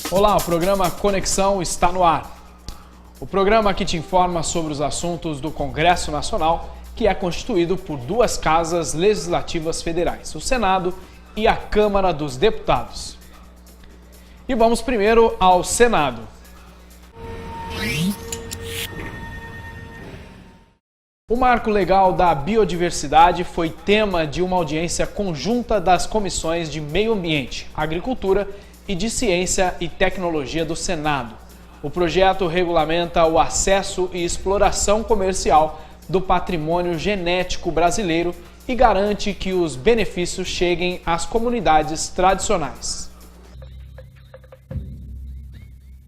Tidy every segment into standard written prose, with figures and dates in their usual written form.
Olá, o programa Conexão está no ar. O programa que te informa sobre os assuntos do Congresso Nacional, que é constituído por duas casas legislativas federais, o Senado e a Câmara dos Deputados. E vamos primeiro ao Senado. O marco legal da biodiversidade foi tema de uma audiência conjunta das comissões de Meio Ambiente, Agricultura e de Ciência e Tecnologia do Senado. O projeto regulamenta o acesso e exploração comercial do patrimônio genético brasileiro e garante que os benefícios cheguem às comunidades tradicionais.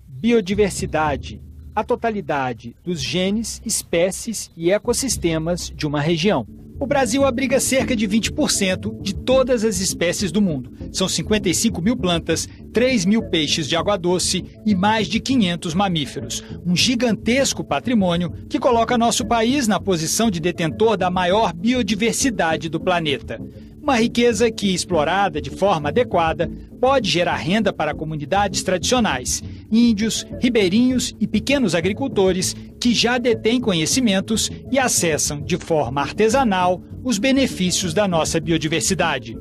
Biodiversidade: a totalidade dos genes, espécies e ecossistemas de uma região. O Brasil abriga cerca de 20% de todas as espécies do mundo. São 55 mil plantas, 3 mil peixes de água doce e mais de 500 mamíferos. Um gigantesco patrimônio que coloca nosso país na posição de detentor da maior biodiversidade do planeta. Uma riqueza que, explorada de forma adequada, pode gerar renda para comunidades tradicionais, índios, ribeirinhos e pequenos agricultores que já detêm conhecimentos e acessam de forma artesanal os benefícios da nossa biodiversidade.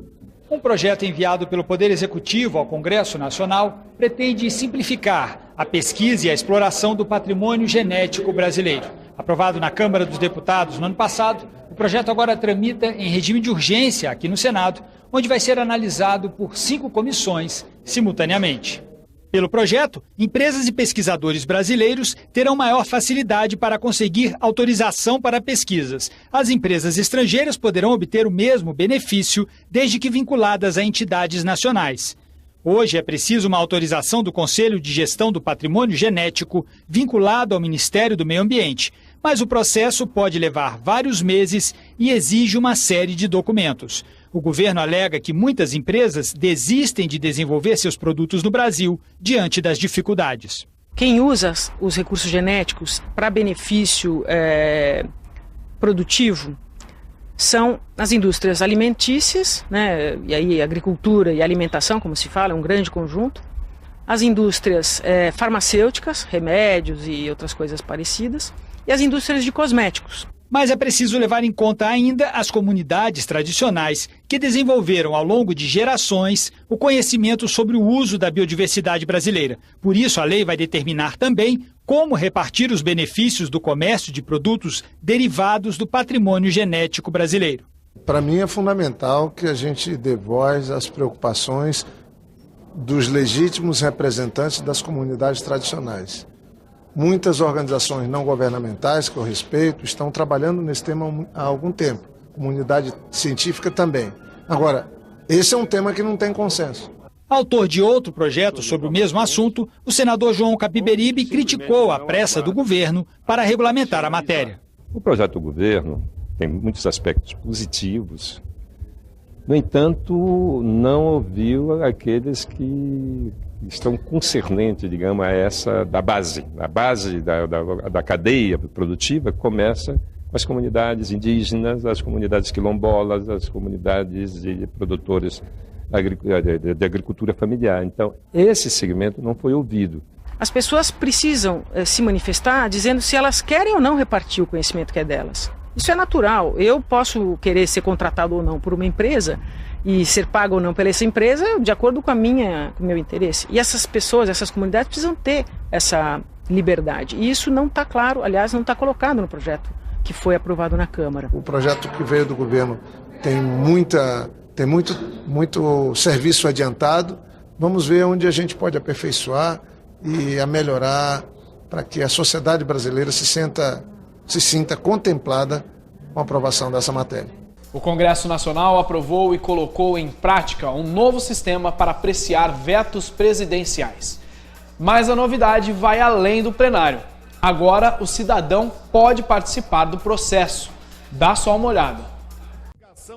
Um projeto enviado pelo Poder Executivo ao Congresso Nacional pretende simplificar a pesquisa e a exploração do patrimônio genético brasileiro. Aprovado na Câmara dos Deputados no ano passado, o projeto agora tramita em regime de urgência aqui no Senado, onde vai ser analisado por 5 comissões simultaneamente. Pelo projeto, empresas e pesquisadores brasileiros terão maior facilidade para conseguir autorização para pesquisas. As empresas estrangeiras poderão obter o mesmo benefício, desde que vinculadas a entidades nacionais. Hoje é preciso uma autorização do Conselho de Gestão do Patrimônio Genético, vinculado ao Ministério do Meio Ambiente, mas o processo pode levar vários meses e exige uma série de documentos. O governo alega que muitas empresas desistem de desenvolver seus produtos no Brasil diante das dificuldades. Quem usa os recursos genéticos para benefício produtivo são as indústrias alimentícias, né? E aí agricultura e alimentação, como se fala, é um grande conjunto. As indústrias farmacêuticas, remédios e outras coisas parecidas. E as indústrias de cosméticos. Mas é preciso levar em conta ainda as comunidades tradicionais que desenvolveram ao longo de gerações o conhecimento sobre o uso da biodiversidade brasileira. Por isso, a lei vai determinar também como repartir os benefícios do comércio de produtos derivados do patrimônio genético brasileiro. Para mim é fundamental que a gente dê voz às preocupações dos legítimos representantes das comunidades tradicionais. Muitas organizações não governamentais, que eu respeito, estão trabalhando nesse tema há algum tempo. Comunidade científica também. Agora, esse é um tema que não tem consenso. Autor de outro projeto sobre o mesmo assunto, o senador João Capiberibe criticou a pressa do governo para regulamentar a matéria. O projeto do governo tem muitos aspectos positivos. No entanto, não ouviu aqueles que estão concernentes, digamos, a essa da base. A base da cadeia produtiva começa com as comunidades indígenas, as comunidades quilombolas, as comunidades de produtores de agricultura familiar. Então, esse segmento não foi ouvido. As pessoas precisam se manifestar dizendo se elas querem ou não repartir o conhecimento que é delas. Isso é natural. Eu posso querer ser contratado ou não por uma empresa e ser pago ou não pela essa empresa de acordo com o meu interesse. E essas pessoas, essas comunidades precisam ter essa liberdade. E isso não está claro, aliás, não está colocado no projeto que foi aprovado na Câmara. O projeto que veio do governo tem muito serviço adiantado. Vamos ver onde a gente pode aperfeiçoar e melhorar para que a sociedade brasileira se sinta contemplada com a aprovação dessa matéria. O Congresso Nacional aprovou e colocou em prática um novo sistema para apreciar vetos presidenciais. Mas a novidade vai além do plenário. Agora o cidadão pode participar do processo. Dá só uma olhada.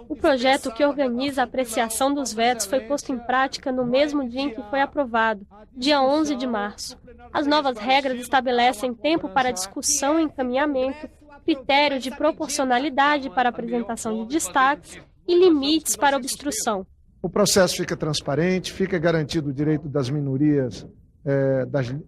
O projeto que organiza a apreciação dos vetos foi posto em prática no mesmo dia em que foi aprovado, dia 11 de março. As novas regras estabelecem tempo para discussão e encaminhamento, critério de proporcionalidade para apresentação de destaques e limites para obstrução. O processo fica transparente, fica garantido o direito das minorias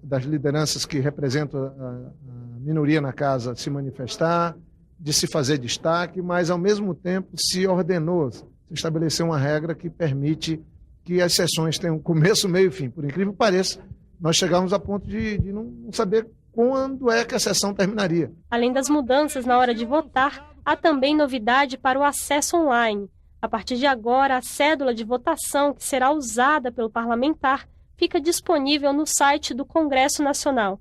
das lideranças que representam a minoria na casa se manifestar, de se fazer destaque, mas, ao mesmo tempo, se ordenou, se estabeleceu uma regra que permite que as sessões tenham começo, meio e fim. Por incrível que pareça, nós chegamos a ponto de não saber quando é que a sessão terminaria. Além das mudanças na hora de votar, há também novidade para o acesso online. A partir de agora, a cédula de votação que será usada pelo parlamentar fica disponível no site do Congresso Nacional.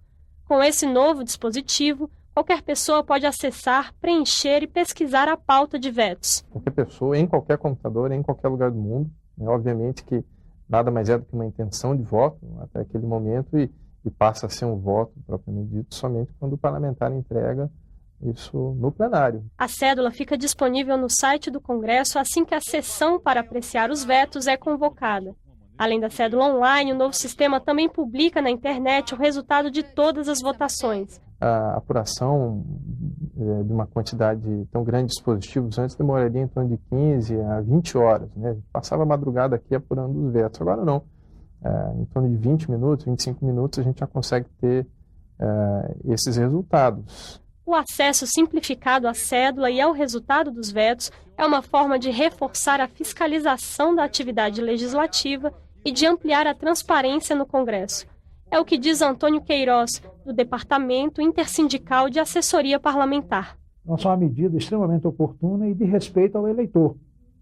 Com esse novo dispositivo, qualquer pessoa pode acessar, preencher e pesquisar a pauta de vetos. Qualquer pessoa, em qualquer computador, em qualquer lugar do mundo. Obviamente que nada mais é do que uma intenção de voto até aquele momento e passa a ser um voto propriamente dito somente quando o parlamentar entrega isso no plenário. A cédula fica disponível no site do Congresso assim que a sessão para apreciar os vetos é convocada. Além da cédula online, o novo sistema também publica na internet o resultado de todas as votações. A apuração de uma quantidade tão grande de dispositivos antes demoraria em torno de 15 a 20 horas. Né? Passava a madrugada aqui apurando os vetos. Agora não. Em torno de 20 minutos, 25 minutos, a gente já consegue ter esses resultados. O acesso simplificado à cédula e ao resultado dos vetos é uma forma de reforçar a fiscalização da atividade legislativa e de ampliar a transparência no Congresso. É o que diz Antônio Queiroz, do Departamento Intersindical de Assessoria Parlamentar. Nossa, é uma medida extremamente oportuna e de respeito ao eleitor,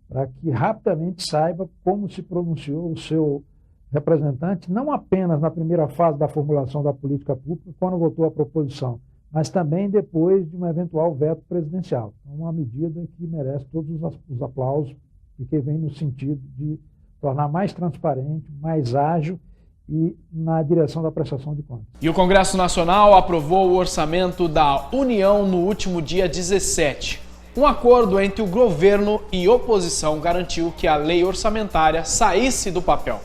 para que rapidamente saiba como se pronunciou o seu representante, não apenas na primeira fase da formulação da política pública, quando votou a proposição, mas também depois de um eventual veto presidencial. É uma medida que merece todos os aplausos, porque vem no sentido de tornar mais transparente, mais ágil e na direção da prestação de contas. E o Congresso Nacional aprovou o orçamento da União no último dia 17. Um acordo entre o governo e oposição garantiu que a lei orçamentária saísse do papel.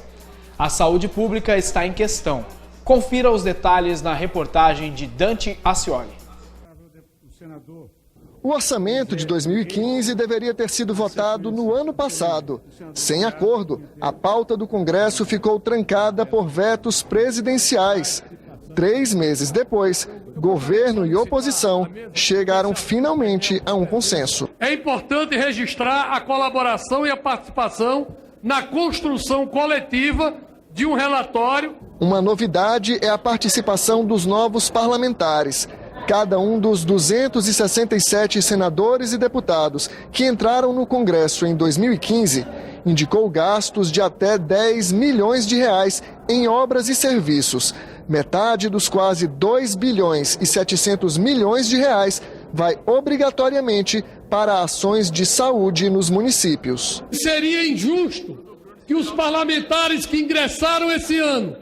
A saúde pública está em questão. Confira os detalhes na reportagem de Dante Ascioli. O orçamento de 2015 deveria ter sido votado no ano passado. Sem acordo, a pauta do Congresso ficou trancada por vetos presidenciais. 3 meses depois, governo e oposição chegaram finalmente a um consenso. É importante registrar a colaboração e a participação na construção coletiva de um relatório. Uma novidade é a participação dos novos parlamentares. Cada um dos 267 senadores e deputados que entraram no Congresso em 2015 indicou gastos de até 10 milhões de reais em obras e serviços. Metade dos quase 2 bilhões e 700 milhões de reais vai obrigatoriamente para ações de saúde nos municípios. Seria injusto que os parlamentares que ingressaram esse ano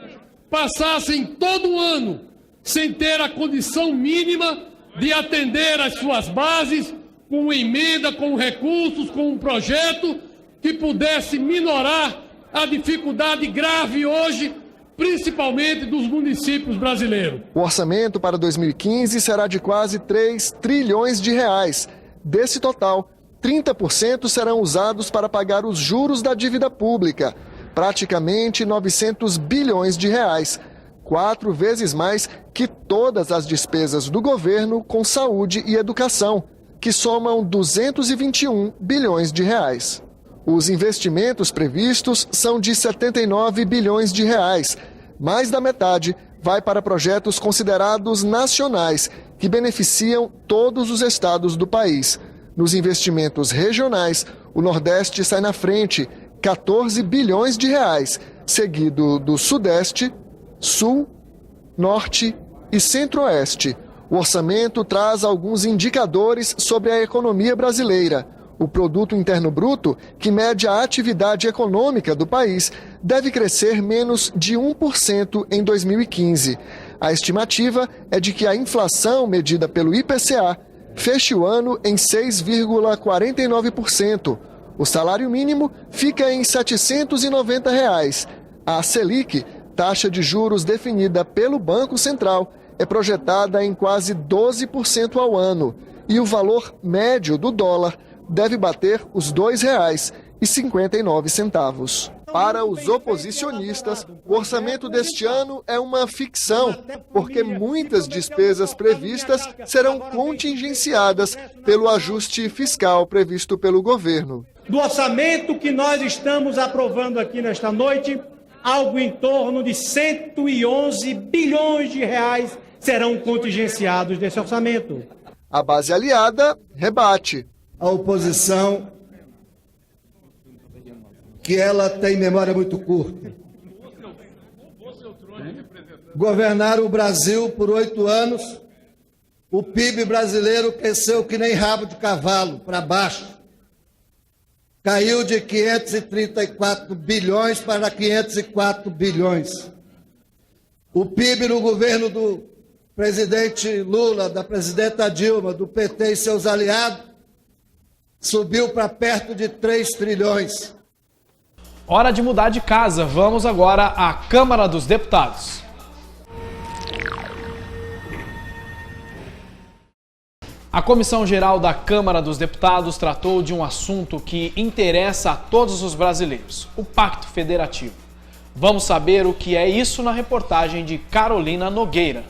passassem todo o ano sem ter a condição mínima de atender às suas bases com uma emenda, com recursos, com um projeto que pudesse minorar a dificuldade grave hoje, principalmente dos municípios brasileiros. O orçamento para 2015 será de quase 3 trilhões de reais. Desse total, 30% serão usados para pagar os juros da dívida pública, praticamente 900 bilhões de reais. 4 vezes mais que todas as despesas do governo com saúde e educação, que somam 221 bilhões de reais. Os investimentos previstos são de 79 bilhões de reais. Mais da metade vai para projetos considerados nacionais, que beneficiam todos os estados do país. Nos investimentos regionais, o Nordeste sai na frente, 14 bilhões de reais, seguido do Sudeste, Sul, Norte e Centro-Oeste. O orçamento traz alguns indicadores sobre a economia brasileira. O Produto Interno Bruto, que mede a atividade econômica do país, deve crescer menos de 1% em 2015. A estimativa é de que a inflação medida pelo IPCA feche o ano em 6,49%. O salário mínimo fica em R$ 790. A Selic, taxa de juros definida pelo Banco Central, é projetada em quase 12% ao ano. E o valor médio do dólar deve bater os R$ 2,59. Para os oposicionistas, o orçamento deste ano é uma ficção, porque muitas despesas previstas serão contingenciadas pelo ajuste fiscal previsto pelo governo. Do orçamento que nós estamos aprovando aqui nesta noite, algo em torno de 111 bilhões de reais serão contingenciados desse orçamento. A base aliada rebate. A oposição, que ela tem memória muito curta. Governaram o Brasil por 8 anos, o PIB brasileiro cresceu que nem rabo de cavalo, para baixo. Caiu de 534 bilhões para 504 bilhões. O PIB no governo do presidente Lula, da presidenta Dilma, do PT e seus aliados, subiu para perto de 3 trilhões. Hora de mudar de casa. Vamos agora à Câmara dos Deputados. A Comissão Geral da Câmara dos Deputados tratou de um assunto que interessa a todos os brasileiros, o Pacto Federativo. Vamos saber o que é isso na reportagem de Carolina Nogueira.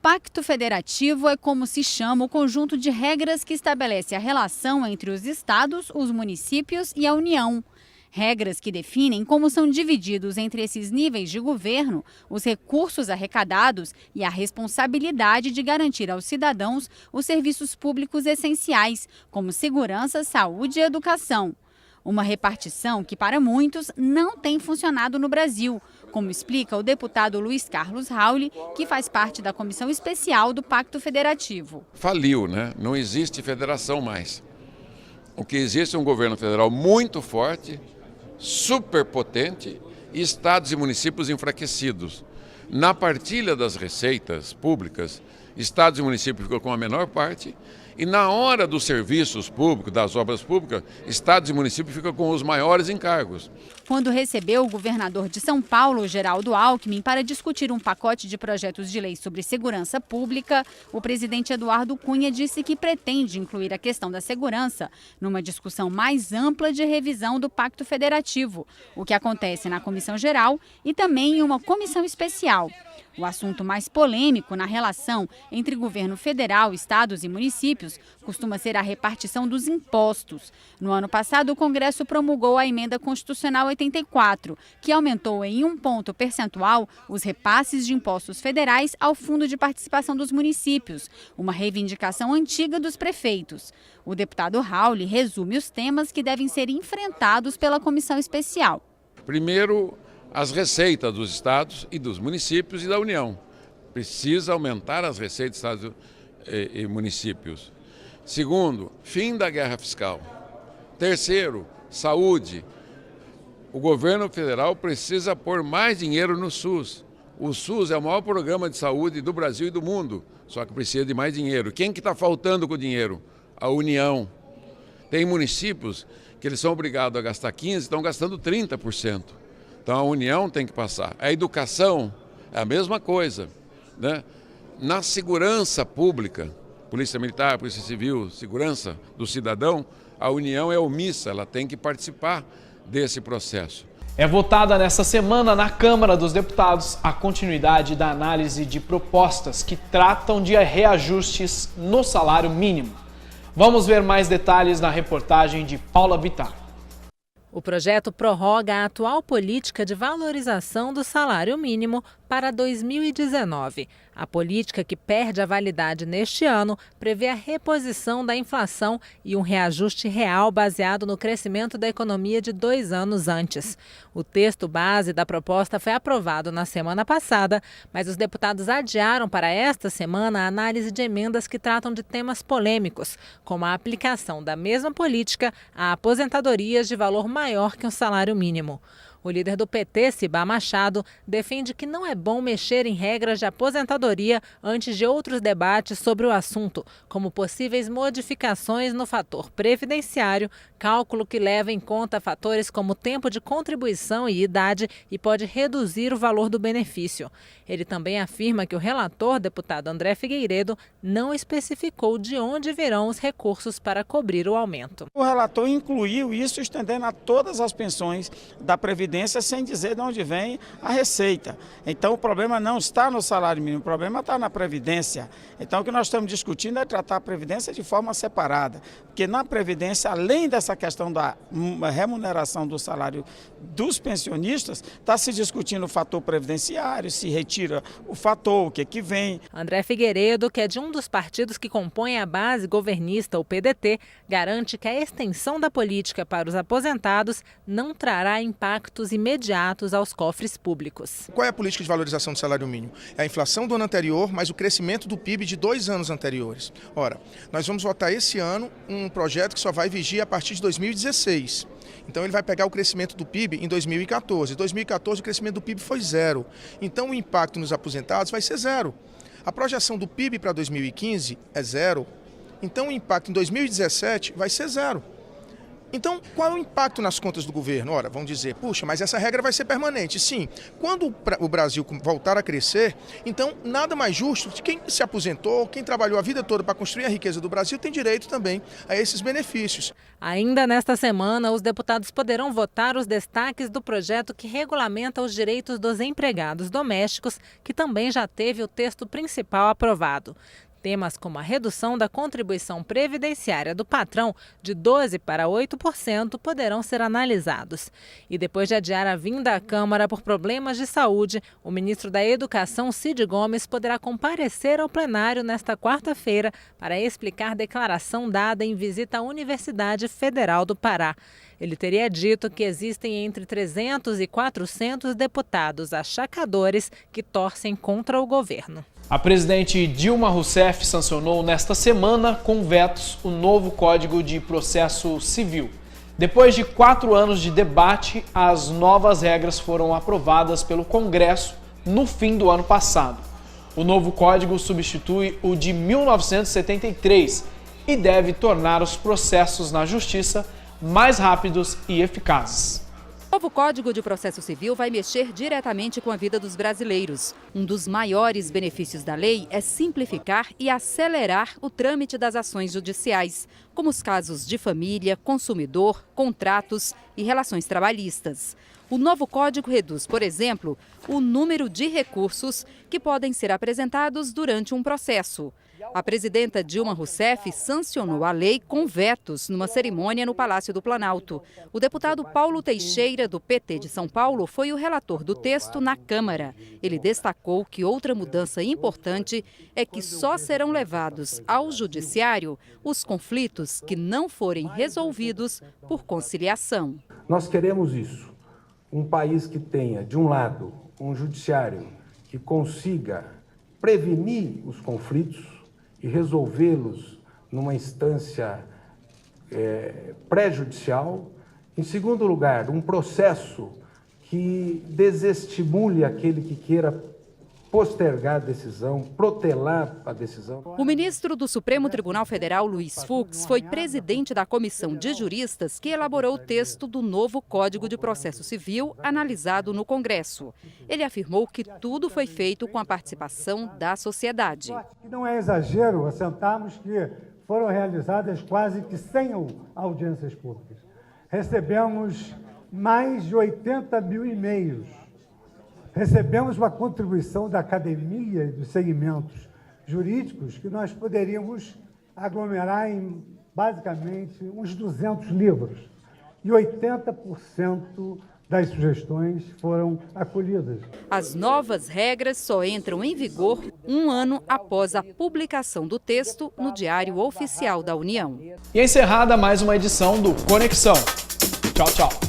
Pacto Federativo é como se chama o conjunto de regras que estabelece a relação entre os estados, os municípios e a União. Regras que definem como são divididos entre esses níveis de governo os recursos arrecadados e a responsabilidade de garantir aos cidadãos os serviços públicos essenciais, como segurança, saúde e educação. Uma repartição que, para muitos, não tem funcionado no Brasil, como explica o deputado Luiz Carlos Rauli, que faz parte da Comissão Especial do Pacto Federativo. Faliu, né? Não existe federação mais. O que existe é um governo federal muito forte, superpotente, e estados e municípios enfraquecidos. Na partilha das receitas públicas, estados e municípios ficam com a menor parte, e na hora dos serviços públicos, das obras públicas, estados e municípios ficam com os maiores encargos. Quando recebeu o governador de São Paulo, Geraldo Alckmin, para discutir um pacote de projetos de lei sobre segurança pública, o presidente Eduardo Cunha disse que pretende incluir a questão da segurança numa discussão mais ampla de revisão do Pacto Federativo, o que acontece na Comissão Geral e também em uma comissão especial. O assunto mais polêmico na relação entre governo federal, estados e municípios costuma ser a repartição dos impostos. No ano passado, o Congresso promulgou a Emenda Constitucional 84, que aumentou em 1 ponto percentual os repasses de impostos federais ao Fundo de Participação dos Municípios, uma reivindicação antiga dos prefeitos. O deputado Rauli resume os temas que devem ser enfrentados pela comissão especial. Primeiro, as receitas dos estados e dos municípios e da União. Precisa aumentar as receitas dos estados e municípios. Segundo, fim da guerra fiscal. Terceiro, saúde. O governo federal precisa pôr mais dinheiro no SUS. O SUS é o maior programa de saúde do Brasil e do mundo, só que precisa de mais dinheiro. Quem que está faltando com o dinheiro? A União. Tem municípios que eles são obrigados a gastar 15%, estão gastando 30%. Então a União tem que passar. A educação é a mesma coisa, né? Na segurança pública, Polícia Militar, Polícia Civil, segurança do cidadão, a União é omissa, ela tem que participar desse processo. É votada nesta semana na Câmara dos Deputados a continuidade da análise de propostas que tratam de reajustes no salário mínimo. Vamos ver mais detalhes na reportagem de Paula Bittar. O projeto prorroga a atual política de valorização do salário mínimo para 2019. A política, que perde a validade neste ano, prevê a reposição da inflação e um reajuste real baseado no crescimento da economia de 2 anos antes. O texto base da proposta foi aprovado na semana passada, mas os deputados adiaram para esta semana a análise de emendas que tratam de temas polêmicos, como a aplicação da mesma política a aposentadorias de valor maior que o salário mínimo. O líder do PT, Cibá Machado, defende que não é bom mexer em regras de aposentadoria antes de outros debates sobre o assunto, como possíveis modificações no fator previdenciário, cálculo que leva em conta fatores como tempo de contribuição e idade e pode reduzir o valor do benefício. Ele também afirma que o relator, deputado André Figueiredo, não especificou de onde virão os recursos para cobrir o aumento. O relator incluiu isso, estendendo a todas as pensões da Previdência Previdência sem dizer de onde vem a receita. Então o problema não está no salário mínimo, o problema está na Previdência. Então o que nós estamos discutindo é tratar a Previdência de forma separada, porque na Previdência, além dessa questão da remuneração do salário dos pensionistas, está se discutindo o fator previdenciário, se retira o fator, o que vem. André Figueiredo, que é de um dos partidos que compõem a base governista, o PDT, garante que a extensão da política para os aposentados não trará impactos imediatos aos cofres públicos. Qual é a política de valorização do salário mínimo? É a inflação do ano anterior, mais o crescimento do PIB de 2 anos anteriores. Ora, nós vamos votar esse ano um projeto que só vai vigir a partir de 2016. Então ele vai pegar o crescimento do PIB em 2014. Em 2014 o crescimento do PIB foi 0. Então o impacto nos aposentados vai ser 0. A projeção do PIB para 2015 é 0. Então o impacto em 2017 vai ser 0. Então, qual é o impacto nas contas do governo? Ora, vão dizer, puxa, mas essa regra vai ser permanente. Sim, quando o Brasil voltar a crescer, então nada mais justo que quem se aposentou, quem trabalhou a vida toda para construir a riqueza do Brasil, tem direito também a esses benefícios. Ainda nesta semana, os deputados poderão votar os destaques do projeto que regulamenta os direitos dos empregados domésticos, que também já teve o texto principal aprovado. Temas como a redução da contribuição previdenciária do patrão de 12% para 8% poderão ser analisados. E depois de adiar a vinda à Câmara por problemas de saúde, o ministro da Educação, Cid Gomes, poderá comparecer ao plenário nesta quarta-feira para explicar declaração dada em visita à Universidade Federal do Pará. Ele teria dito que existem entre 300 e 400 deputados achacadores que torcem contra o governo. A presidente Dilma Rousseff sancionou nesta semana, com vetos, o novo Código de Processo Civil. Depois de 4 anos de debate, as novas regras foram aprovadas pelo Congresso no fim do ano passado. O novo código substitui o de 1973 e deve tornar os processos na Justiça mais rápidos e eficazes. O novo Código de Processo Civil vai mexer diretamente com a vida dos brasileiros. Um dos maiores benefícios da lei é simplificar e acelerar o trâmite das ações judiciais, como os casos de família, consumidor, contratos e relações trabalhistas. O novo código reduz, por exemplo, o número de recursos que podem ser apresentados durante um processo. A presidenta Dilma Rousseff sancionou a lei com vetos numa cerimônia no Palácio do Planalto. O deputado Paulo Teixeira, do PT de São Paulo, foi o relator do texto na Câmara. Ele destacou que outra mudança importante é que só serão levados ao judiciário os conflitos que não forem resolvidos por conciliação. Nós queremos isso. Um país que tenha, de um lado, um judiciário que consiga prevenir os conflitos e resolvê-los numa instância pré-judicial. Em segundo lugar, um processo que desestimule aquele que queira postergar a decisão, protelar a decisão. O ministro do Supremo Tribunal Federal, Luiz Fux, foi presidente da comissão de juristas que elaborou o texto do novo Código de Processo Civil analisado no Congresso. Ele afirmou que tudo foi feito com a participação da sociedade. Não é exagero assentarmos que foram realizadas quase que 100 audiências públicas. Recebemos mais de 80 mil e-mails. Recebemos uma contribuição da academia e dos segmentos jurídicos que nós poderíamos aglomerar em, basicamente, uns 200 livros. E 80% das sugestões foram acolhidas. As novas regras só entram em vigor 1 ano após a publicação do texto no Diário Oficial da União. E encerrada mais uma edição do Conexão. Tchau, tchau.